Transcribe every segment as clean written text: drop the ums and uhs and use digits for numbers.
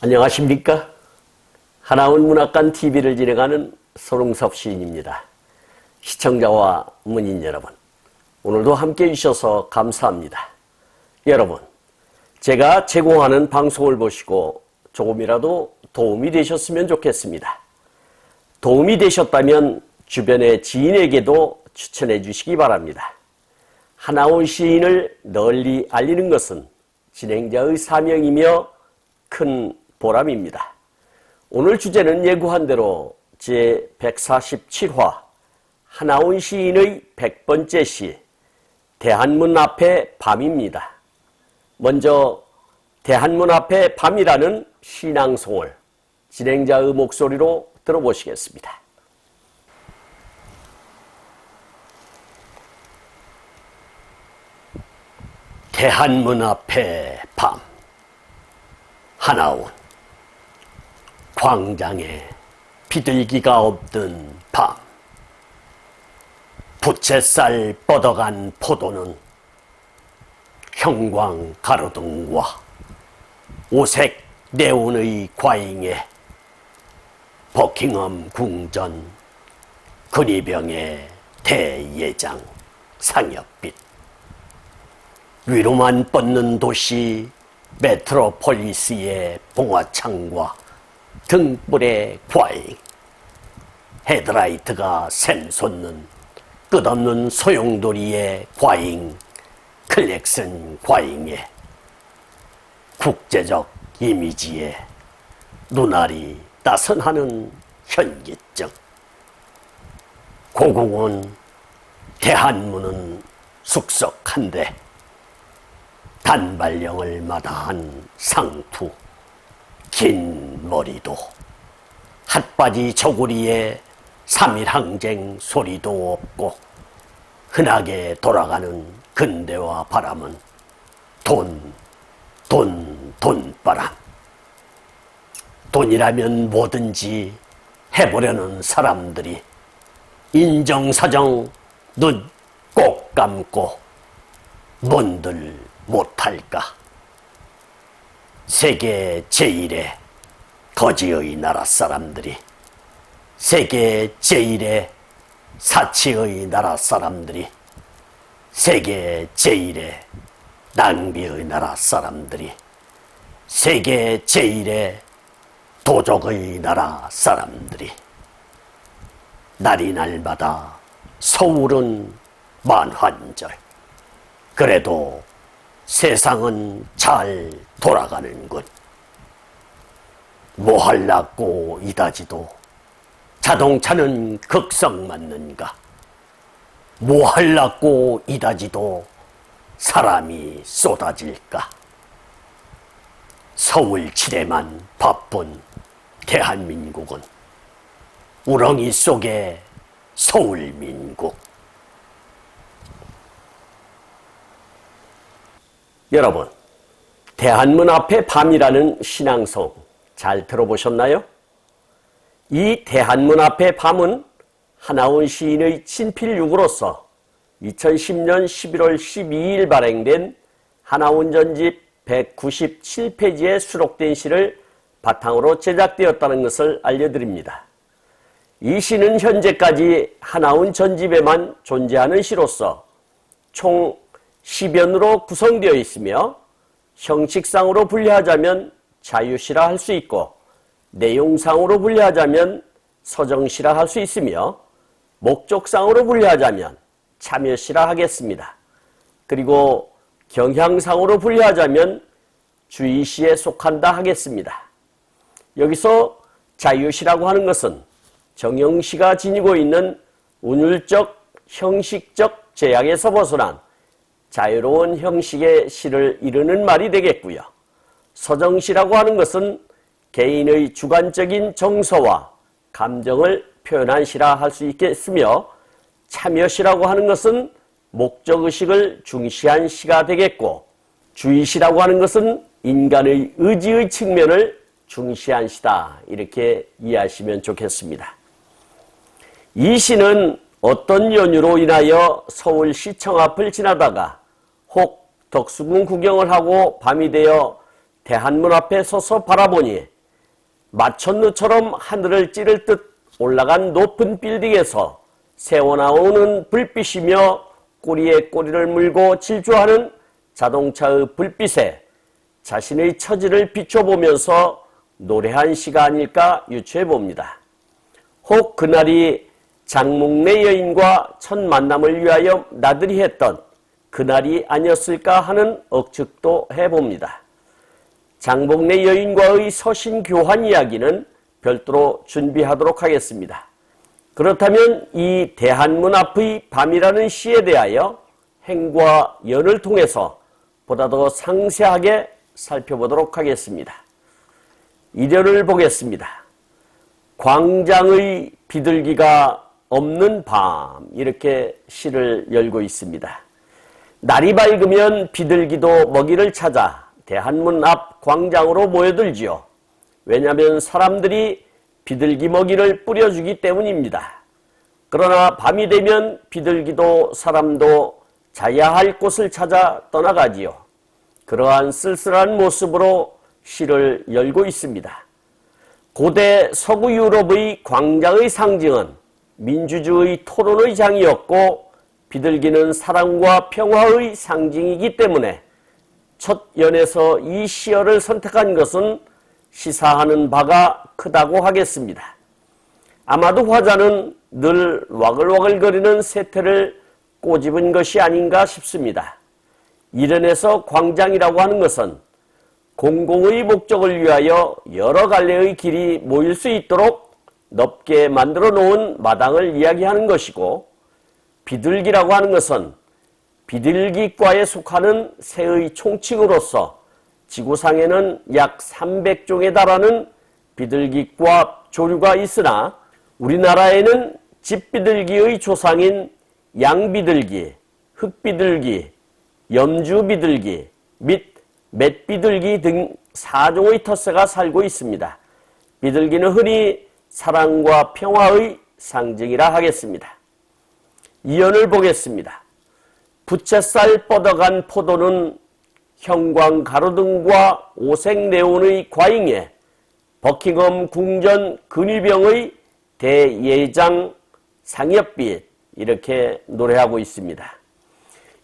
안녕하십니까? 하나원 문학관 TV를 진행하는 손흥섭 시인입니다. 시청자와 문인 여러분, 오늘도 함께해 주셔서 감사합니다. 여러분, 제가 제공하는 방송을 보시고 조금이라도 도움이 되셨으면 좋겠습니다. 도움이 되셨다면 주변의 지인에게도 추천해 주시기 바랍니다. 하나원 시인을 널리 알리는 것은 진행자의 사명이며 큰 보람입니다. 오늘 주제는 예고한 대로 제147화 하나원 시인의 100번째 시 대한문 앞의 밤입니다. 먼저 대한문 앞의 밤이라는 신앙송을 진행자의 목소리로 들어보시겠습니다. 대한문 앞의 밤. 하나원. 광장에 비둘기가 없던 밤. 부채살 뻗어간 포도는 형광 가로등과 오색 네온의 과잉에 버킹엄 궁전 근위병의 대예장 상엽빛 위로만 뻗는 도시 메트로폴리스의 봉화창과 등불의 과잉, 헤드라이트가 샘솟는 끝없는 소용돌이의 과잉, 클렉슨 과잉에 국제적 이미지에 눈알이 따선하는 현기증. 고궁은 대한문은 숙석한데 단발령을 마다한 상투, 긴 머리도 핫바지 저고리에 3일 항쟁 소리도 없고 흔하게 돌아가는 근대화 바람은 돈바람. 돈이라면 뭐든지 해보려는 사람들이 인정사정 눈 꼭 감고 뭔들 못할까. 세계 제1의 거지의 나라 사람들이, 세계 제1의 사치의 나라 사람들이, 세계 제1의 낭비의 나라 사람들이, 세계 제1의 도적의 나라 사람들이 날이 날마다 서울은 만환절. 그래도 세상은 잘 돌아가는군. 뭐 할라고 이다지도 자동차는 극성 맞는가. 뭐 할라고 이다지도 사람이 쏟아질까. 서울칠에만 바쁜 대한민국은 우렁이 속의 서울민국. 여러분, 대한문 앞의 밤이라는 신앙송 잘 들어보셨나요? 이 대한문 앞의 밤은 하나원 시인의 친필육으로서 2010년 11월 12일 발행된 하나원 전집 197페이지에 수록된 시를 바탕으로 제작되었다는 것을 알려드립니다. 이 시는 현재까지 하나원 전집에만 존재하는 시로서 총 10연으로 구성되어 있으며 형식상으로 분류하자면 자유시라 할 수 있고 내용상으로 분류하자면 서정시라 할 수 있으며 목적상으로 분류하자면 참여시라 하겠습니다. 그리고 경향상으로 분류하자면 주의시에 속한다 하겠습니다. 여기서 자유시라고 하는 것은 정형시가 지니고 있는 운율적, 형식적 제약에서 벗어난 자유로운 형식의 시를 이루는 말이 되겠고요. 서정시라고 하는 것은 개인의 주관적인 정서와 감정을 표현한 시라 할 수 있겠으며, 참여시라고 하는 것은 목적의식을 중시한 시가 되겠고, 주의시라고 하는 것은 인간의 의지의 측면을 중시한 시다, 이렇게 이해하시면 좋겠습니다. 이 시는 어떤 연유로 인하여 서울시청 앞을 지나다가 혹 덕수궁 구경을 하고 밤이 되어 대한문 앞에 서서 바라보니 마천루처럼 하늘을 찌를 듯 올라간 높은 빌딩에서 새어나오는 불빛이며 꼬리에 꼬리를 물고 질주하는 자동차의 불빛에 자신의 처지를 비춰보면서 노래한 시가 아닐까 유추해 봅니다. 혹 그날이 장목내 여인과 첫 만남을 위하여 나들이 했던 그날이 아니었을까 하는 억측도 해봅니다. 장목내 여인과의 서신 교환 이야기는 별도로 준비하도록 하겠습니다. 그렇다면 이 대한문 앞의 밤이라는 시에 대하여 행과 연을 통해서 보다 더 상세하게 살펴보도록 하겠습니다. 일연을 보겠습니다. 광장의 비둘기가 없는 밤, 이렇게 시를 열고 있습니다. 날이 밝으면 비둘기도 먹이를 찾아 대한문 앞 광장으로 모여들지요. 왜냐하면 사람들이 비둘기 먹이를 뿌려주기 때문입니다. 그러나 밤이 되면 비둘기도 사람도 자야 할 곳을 찾아 떠나가지요. 그러한 쓸쓸한 모습으로 시를 열고 있습니다. 고대 서구 유럽의 광장의 상징은 민주주의 토론의 장이었고 비둘기는 사랑과 평화의 상징이기 때문에 첫 연에서 이 시어를 선택한 것은 시사하는 바가 크다고 하겠습니다. 아마도 화자는 늘 와글와글거리는 세태를 꼬집은 것이 아닌가 싶습니다. 일연에서 광장이라고 하는 것은 공공의 목적을 위하여 여러 갈래의 길이 모일 수 있도록 넓게 만들어 놓은 마당을 이야기하는 것이고, 비둘기라고 하는 것은 비둘기과에 속하는 새의 총칭으로서 지구상에는 약 300종에 달하는 비둘기과 조류가 있으나 우리나라에는 집비둘기의 조상인 양비둘기, 흑비둘기, 염주비둘기 및 맷비둘기 등 4종의 텃새가 살고 있습니다. 비둘기는 흔히 사랑과 평화의 상징이라 하겠습니다. 이연을 보겠습니다. 부채살 뻗어간 포도는 형광 가로등과 오색네온의 과잉에 버킹엄 궁전 근위병의 대예장 상엽빛, 이렇게 노래하고 있습니다.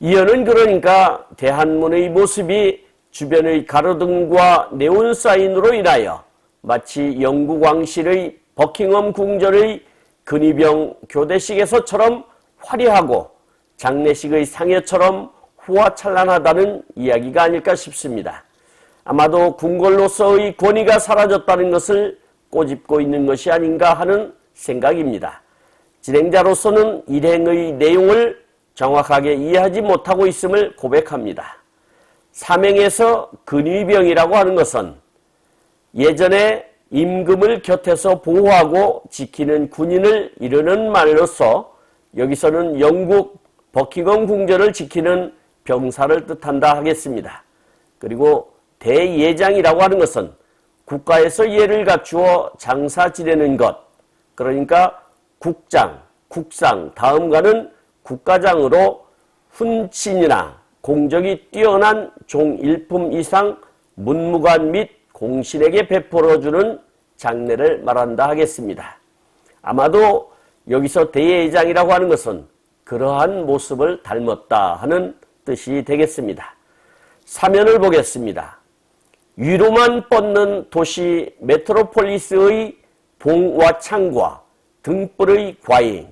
이연은 그러니까 대한문의 모습이 주변의 가로등과 네온 사인으로 인하여 마치 영국 왕실의 버킹엄 궁전의 근위병 교대식에서처럼 화려하고 장례식의 상여처럼 후화찬란하다는 이야기가 아닐까 싶습니다. 아마도 궁궐로서의 권위가 사라졌다는 것을 꼬집고 있는 것이 아닌가 하는 생각입니다. 진행자로서는 일행의 내용을 정확하게 이해하지 못하고 있음을 고백합니다. 사명에서 근위병이라고 하는 것은 예전에 임금을 곁에서 보호하고 지키는 군인을 이르는 말로서 여기서는 영국 버킹엄 궁전을 지키는 병사를 뜻한다 하겠습니다. 그리고 대예장이라고 하는 것은 국가에서 예를 갖추어 장사 지내는 것, 그러니까 국장, 국상, 다음가는 국가장으로 훈친이나 공적이 뛰어난 종일품 이상 문무관 및 공신에게 베풀어주는 장례를 말한다 하겠습니다. 아마도 여기서 대예장이라고 하는 것은 그러한 모습을 닮았다 하는 뜻이 되겠습니다. 사면을 보겠습니다. 위로만 뻗는 도시 메트로폴리스의 봉와 창과 등불의 과잉,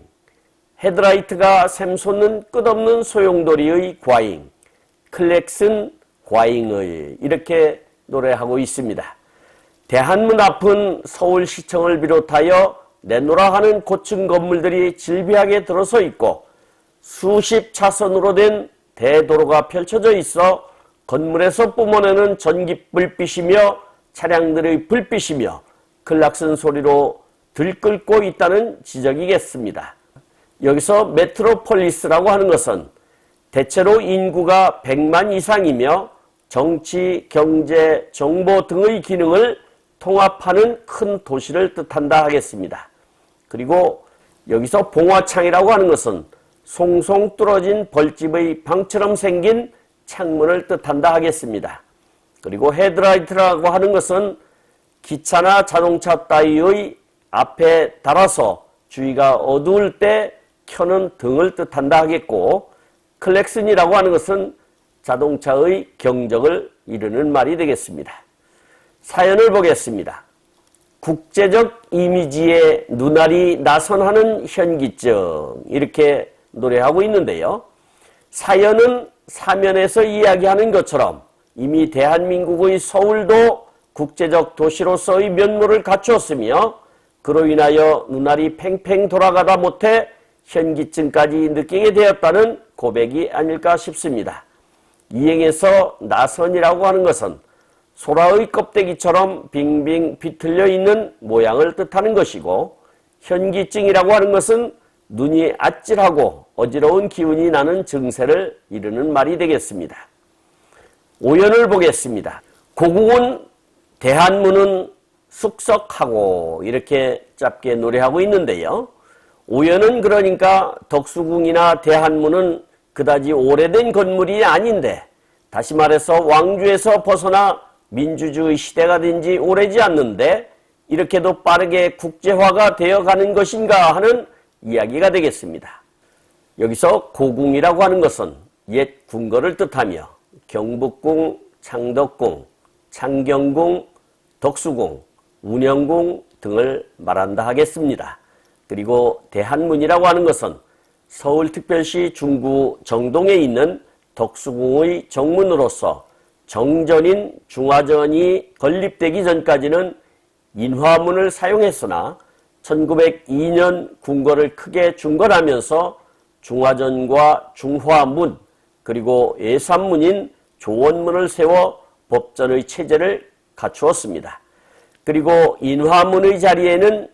헤드라이트가 샘솟는 끝없는 소용돌이의 과잉, 클렉슨 과잉의, 이렇게 노래하고 있습니다. 대한문 앞은 서울시청을 비롯하여 내노라 하는 고층 건물들이 질비하게 들어서 있고 수십 차선으로 된 대도로가 펼쳐져 있어 건물에서 뿜어내는 전기 불빛이며 차량들의 불빛이며 클락슨 소리로 들끓고 있다는 지적이겠습니다. 여기서 메트로폴리스라고 하는 것은 대체로 인구가 100만 이상이며 정치, 경제, 정보 등의 기능을 통합하는 큰 도시를 뜻한다 하겠습니다. 그리고 여기서 봉화창이라고 하는 것은 송송 뚫어진 벌집의 방처럼 생긴 창문을 뜻한다 하겠습니다. 그리고 헤드라이트라고 하는 것은 기차나 자동차 따위의 앞에 달아서 주위가 어두울 때 켜는 등을 뜻한다 하겠고, 클렉슨이라고 하는 것은 자동차의 경적을 이르는 말이 되겠습니다. 사연을 보겠습니다. 국제적 이미지에 눈알이 나선하는 현기증, 이렇게 노래하고 있는데요. 사연은 사면에서 이야기하는 것처럼 이미 대한민국의 서울도 국제적 도시로서의 면모를 갖추었으며, 그로 인하여 눈알이 팽팽 돌아가다 못해 현기증까지 느끼게 되었다는 고백이 아닐까 싶습니다. 이행에서 나선이라고 하는 것은 소라의 껍데기처럼 빙빙 비틀려 있는 모양을 뜻하는 것이고, 현기증이라고 하는 것은 눈이 아찔하고 어지러운 기운이 나는 증세를 이르는 말이 되겠습니다. 오연을 보겠습니다. 고궁은 대한문은 숙석하고, 이렇게 짧게 노래하고 있는데요. 오연은 그러니까 덕수궁이나 대한문은 그다지 오래된 건물이 아닌데, 다시 말해서 왕조에서 벗어나 민주주의 시대가 된 지 오래지 않는데 이렇게도 빠르게 국제화가 되어가는 것인가 하는 이야기가 되겠습니다. 여기서 고궁이라고 하는 것은 옛 궁궐을 뜻하며 경복궁, 창덕궁, 창경궁, 덕수궁, 운영궁 등을 말한다 하겠습니다. 그리고 대한문이라고 하는 것은 서울특별시 중구 정동에 있는 덕수궁의 정문으로서 정전인 중화전이 건립되기 전까지는 인화문을 사용했으나 1902년 궁궐을 크게 중건하면서 중화전과 중화문, 그리고 예산문인 조원문을 세워 법전의 체제를 갖추었습니다. 그리고 인화문의 자리에는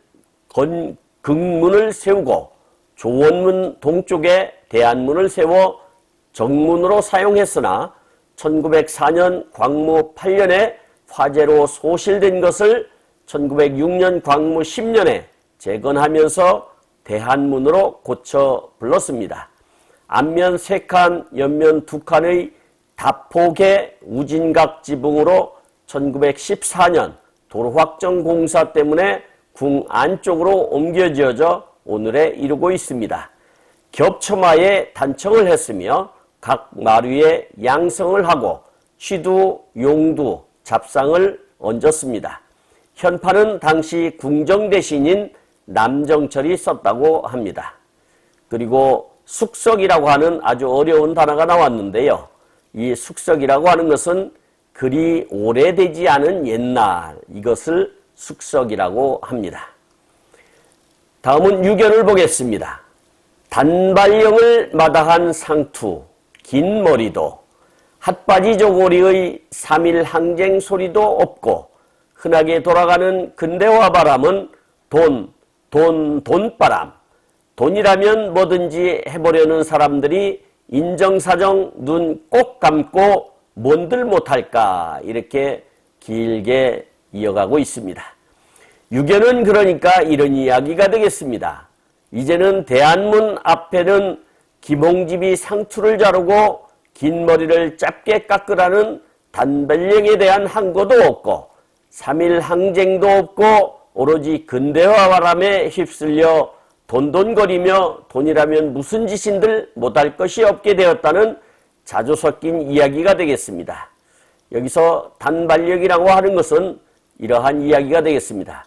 극문을 세우고 조원문 동쪽에 대한문을 세워 정문으로 사용했으나 1904년 광무 8년에 화재로 소실된 것을 1906년 광무 10년에 재건하면서 대한문으로 고쳐 불렀습니다. 앞면 3칸, 옆면 2칸의 다포계 우진각 지붕으로 1914년 도로 확정 공사 때문에 궁 안쪽으로 옮겨 지어져 오늘에 이르고 있습니다. 겹처마에 단청을 했으며 각 마루에 양성을 하고 취두, 용두, 잡상을 얹었습니다. 현판은 당시 궁정 대신인 남정철이 썼다고 합니다. 그리고 숙석이라고 하는 아주 어려운 단어가 나왔는데요. 이 숙석이라고 하는 것은 그리 오래되지 않은 옛날, 이것을 숙석이라고 합니다. 다음은 유견을 보겠습니다. 단발령을 마다한 상투, 긴 머리도, 핫바지 조고리의 3일 항쟁 소리도 없고, 흔하게 돌아가는 근대화 바람은 돈바람. 돈이라면 뭐든지 해보려는 사람들이 인정사정 눈 꼭 감고 뭔들 못할까, 이렇게 길게 이어가고 있습니다. 유견은 그러니까 이런 이야기가 되겠습니다. 이제는 대한문 앞에는 김홍집이 상투를 자르고 긴 머리를 짧게 깎으라는 단발령에 대한 항거도 없고 3일 항쟁도 없고 오로지 근대화 바람에 휩쓸려 돈돈거리며 돈이라면 무슨 짓인들 못할 것이 없게 되었다는 자주 섞인 이야기가 되겠습니다. 여기서 단발령이라고 하는 것은 이러한 이야기가 되겠습니다.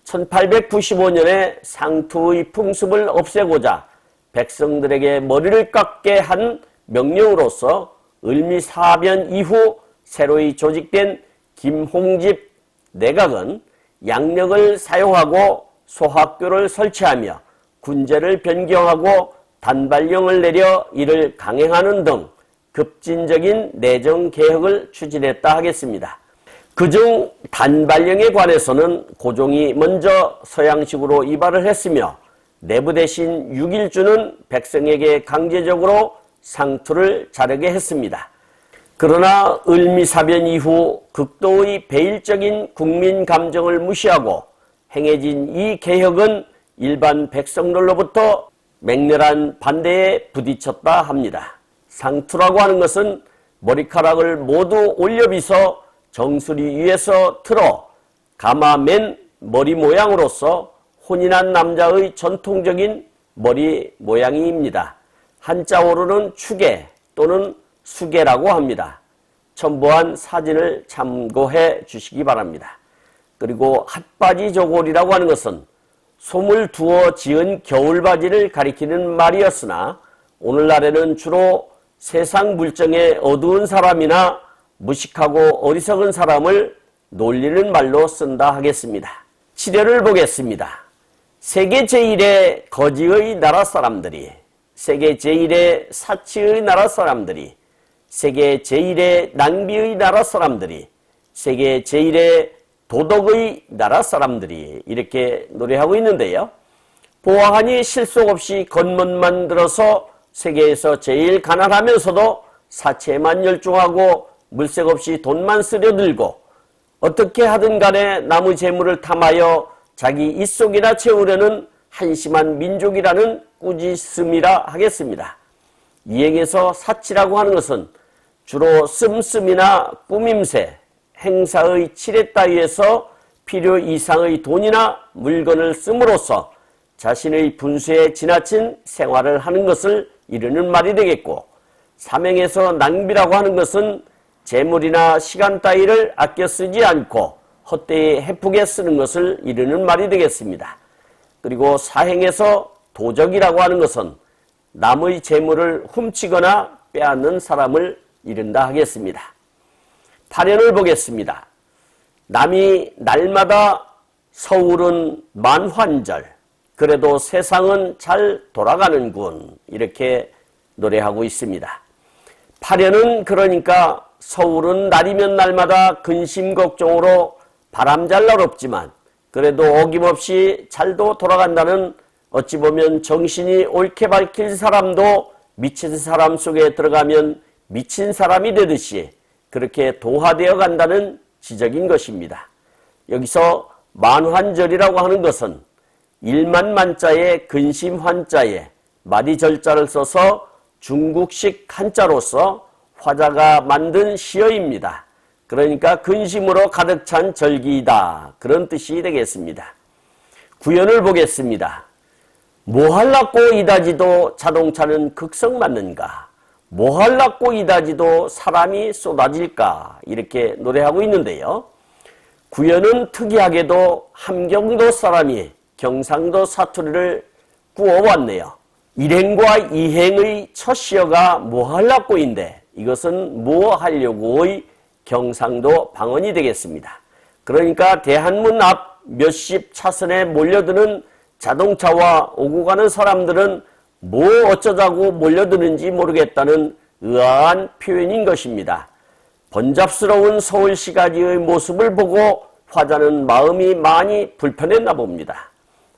1895년에 상투의 풍습을 없애고자 백성들에게 머리를 깎게 한 명령으로서 을미사변 이후 새로이 조직된 김홍집 내각은 양력을 사용하고 소학교를 설치하며 군제를 변경하고 단발령을 내려 이를 강행하는 등 급진적인 내정개혁을 추진했다 하겠습니다. 그중 단발령에 관해서는 고종이 먼저 서양식으로 이발을 했으며 내부 대신 6일주는 백성에게 강제적으로 상투를 자르게 했습니다. 그러나 을미사변 이후 극도의 배일적인 국민 감정을 무시하고 행해진 이 개혁은 일반 백성들로부터 맹렬한 반대에 부딪혔다 합니다. 상투라고 하는 것은 머리카락을 모두 올려빗어 정수리 위에서 틀어 가마맨 머리 모양으로서 혼인한 남자의 전통적인 머리 모양입니다. 한자어로는 추계 또는 수계라고 합니다. 첨부한 사진을 참고해 주시기 바랍니다. 그리고 핫바지 저고리라고 하는 것은 솜을 두어 지은 겨울바지를 가리키는 말이었으나 오늘날에는 주로 세상 물정에 어두운 사람이나 무식하고 어리석은 사람을 놀리는 말로 쓴다 하겠습니다. 치료를 보겠습니다. 세계 제1의 거지의 나라 사람들이, 세계 제1의 사치의 나라 사람들이, 세계 제1의 낭비의 나라 사람들이, 세계 제1의 도덕의 나라 사람들이 이렇게 노래하고 있는데요. 보아하니 실속 없이 겉멋만 들어서 세계에서 제일 가난하면서도 사치에만 열중하고 물색 없이 돈만 쓰려들고 어떻게 하든 간에 남의 재물을 탐하여 자기 입속이나 채우려는 한심한 민족이라는 꾸짖음이라 하겠습니다. 이행에서 사치라고 하는 것은 주로 씀씀이나 꾸밈새, 행사의 칠회 따위에서 필요 이상의 돈이나 물건을 씀으로써 자신의 분수에 지나친 생활을 하는 것을 이르는 말이 되겠고, 사명에서 낭비라고 하는 것은 재물이나 시간 따위를 아껴 쓰지 않고 헛되이 헤프게 쓰는 것을 이르는 말이 되겠습니다. 그리고 사행에서 도적이라고 하는 것은 남의 재물을 훔치거나 빼앗는 사람을 이른다 하겠습니다. 파련을 보겠습니다. 남이 날마다 서울은 만환절, 그래도 세상은 잘 돌아가는군, 이렇게 노래하고 있습니다. 파련은 그러니까 서울은 날이면 날마다 근심 걱정으로 바람잘 날 없지만 그래도 어김없이 잘도 돌아간다는, 어찌 보면 정신이 옳게 밝힐 사람도 미친 사람 속에 들어가면 미친 사람이 되듯이 그렇게 도화되어 간다는 지적인 것입니다. 여기서 만환절이라고 하는 것은 일만만자에 근심환자에 마디절자를 써서 중국식 한자로서 화자가 만든 시어입니다. 그러니까 근심으로 가득 찬 절기이다, 그런 뜻이 되겠습니다. 구연을 보겠습니다. 뭐할라고 이다지도 자동차는 극성 맞는가, 뭐할라고 이다지도 사람이 쏟아질까, 이렇게 노래하고 있는데요. 구연은 특이하게도 함경도 사람이 경상도 사투리를 구어왔네요. 일행과 이행의 첫 시어가 뭐할라고인데 이것은 뭐하려고의 경상도 방언이 되겠습니다. 그러니까 대한문 앞 몇십 차선에 몰려드는 자동차와 오고 가는 사람들은 뭐 어쩌자고 몰려드는지 모르겠다는 의아한 표현인 것입니다. 번잡스러운 서울시가지의 모습을 보고 화자는 마음이 많이 불편했나 봅니다.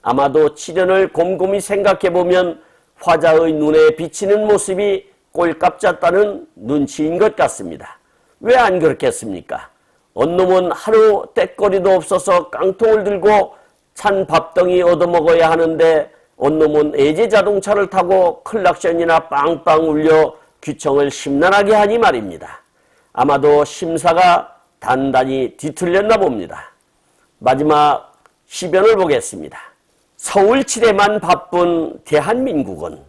아마도 치련을 곰곰이 생각해보면 화자의 눈에 비치는 모습이 꼴값 잤다는 눈치인 것 같습니다. 왜 안 그렇겠습니까? 언놈은 하루 떼거리도 없어서 깡통을 들고 찬 밥덩이 얻어먹어야 하는데 언놈은 애제 자동차를 타고 클락션이나 빵빵 울려 귀청을 심란하게 하니 말입니다. 아마도 심사가 단단히 뒤틀렸나 봅니다. 마지막 시변을 보겠습니다. 서울 칠에만 바쁜 대한민국은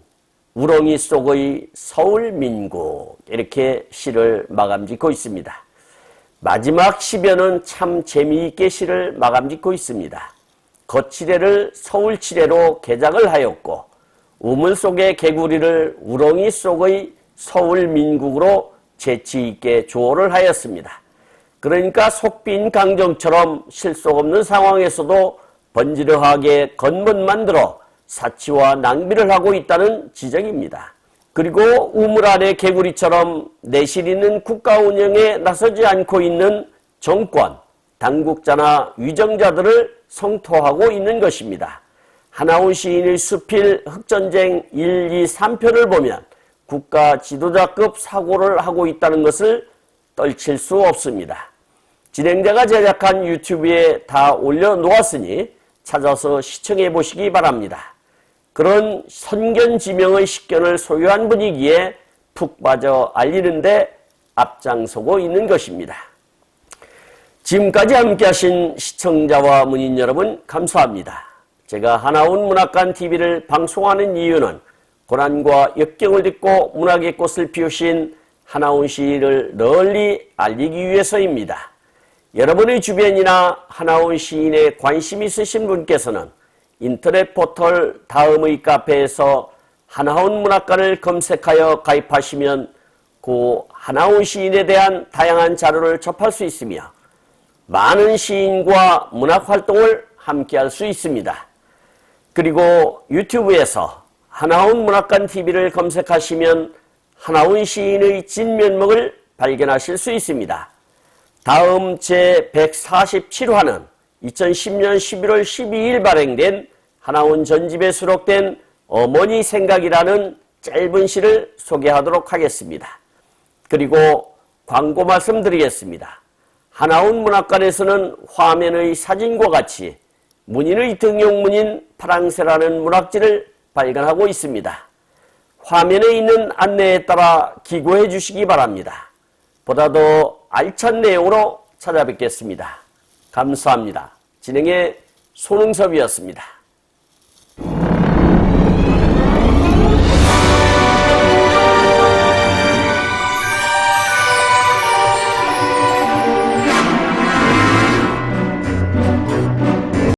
우렁이 속의 서울민국, 이렇게 시를 마감짓고 있습니다. 마지막 시변은 참 재미있게 시를 마감짓고 있습니다. 겉칠해를 서울칠해로 개작을 하였고 우물 속의 개구리를 우렁이 속의 서울민국으로 재치있게 조어를 하였습니다. 그러니까 속빈 강정처럼 실속 없는 상황에서도 번지르하게 겉멋만 들어 사치와 낭비를 하고 있다는 지적입니다. 그리고 우물 아래 개구리처럼 내실 있는 국가 운영에 나서지 않고 있는 정권, 당국자나 위정자들을 성토하고 있는 것입니다. 하나훈 시인의 수필 흑전쟁 1, 2, 3편을 보면 국가 지도자급 사고를 하고 있다는 것을 떨칠 수 없습니다. 진행자가 제작한 유튜브에 다 올려놓았으니 찾아서 시청해 보시기 바랍니다. 그런 선견지명의 식견을 소유한 분이기에 푹 빠져 알리는데 앞장서고 있는 것입니다. 지금까지 함께하신 시청자와 문인 여러분 감사합니다. 제가 하나원 문학관 TV를 방송하는 이유는 고난과 역경을 딛고 문학의 꽃을 피우신 하나원 시인을 널리 알리기 위해서입니다. 여러분의 주변이나 하나원 시인에 관심 있으신 분께서는 인터넷 포털 다음의 카페에서 하나원 문학관을 검색하여 가입하시면 고 하나원 시인에 대한 다양한 자료를 접할 수 있으며 많은 시인과 문학활동을 함께할 수 있습니다. 그리고 유튜브에서 하나원 문학관 TV를 검색하시면 하나원 시인의 진면목을 발견하실 수 있습니다. 다음 제147화는 2010년 11월 12일 발행된 하나원 전집에 수록된 어머니 생각이라는 짧은 시를 소개하도록 하겠습니다. 그리고 광고 말씀드리겠습니다. 하나원 문학관에서는 화면의 사진과 같이 문인의 등용문인 파랑새라는 문학지를 발간하고 있습니다. 화면에 있는 안내에 따라 기고해 주시기 바랍니다. 보다 더 알찬 내용으로 찾아뵙겠습니다. 감사합니다. 진행의 손흥섭이었습니다.